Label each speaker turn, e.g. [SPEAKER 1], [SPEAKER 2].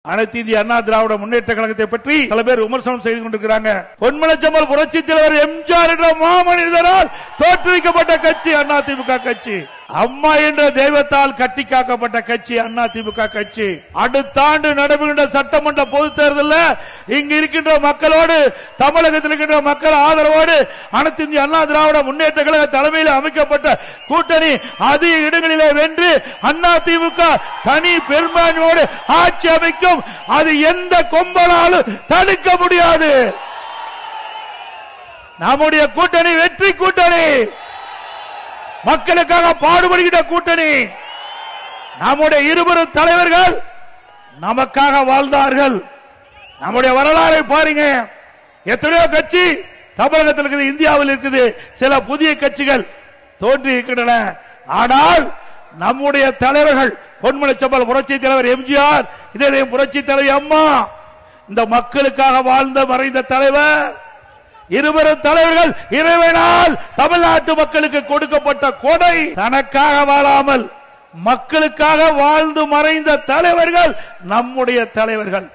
[SPEAKER 1] அனைத்து இந்திய அண்ணா திராவிட முன்னேற்ற கழகத்தை பற்றி பல பேர் விமர்சனம் செய்து கொண்டிருக்கிறாங்க. பொன்மனச்செம்மல் புரட்சி தலைவர் எம்ஜிஆர் என்ற மாமனிதரால் தோற்றுவிக்கப்பட்ட கட்சி அதிமுக கட்சி. அம்மா என்ற தெய்வத்தால் கட்டி காக்கப்பட்ட கட்சி அதிமுக கட்சி. அடுத்த ஆண்டு நடைபெறுகின்ற சட்டமன்ற பொதுத் தேர்தலில் இங்கு இருக்கின்ற மக்களோடு, தமிழகத்தில் இருக்கின்ற மக்கள் ஆதரவோடு அனைத்து இந்திய அண்ணா திராவிட முன்னேற்ற கழக தலைமையில் அமைக்கப்பட்ட கூட்டணி அதிக இடங்களிலே வென்று அதிமுக தனி பெரும்பான்மையோடு ஆட்சி அமைக்கும். அது எந்த கொம்பனாலும் தடுக்க முடியாது. நம்முடைய கூட்டணி வெற்றி கூட்டணி, மக்களுக்காக பாடுபடுகிற கூட்டணி. நம்முடைய இருவரும் தலைவர்கள் நமக்காக வாழ்ந்தார்கள். நம்முடைய வரலாறை பாருங்க. எத்தனையோ கட்சி தமிழகத்தில் இருக்குது, இந்தியாவில் இருக்குது, சில புதிய கட்சிகள் தோன்றி இருக்கின்றன. ஆனால் நம்முடைய தலைவர்கள் பொன்மனச்செம்மல் புரட்சி தலைவர் எம்ஜிஆர், இதே புரட்சி தலைவர் அம்மா, இந்த மக்களுக்காக வாழ்ந்த மறைந்த தலைவர். இருவரும் தலைவர்கள் இறைவனால் தமிழ்நாட்டு மக்களுக்கு கொடுக்கப்பட்ட கொடை. தனக்காக வாழாமல் மக்களுக்காக வாழ்ந்து மறைந்த தலைவர்கள் நம்முடைய தலைவர்கள்.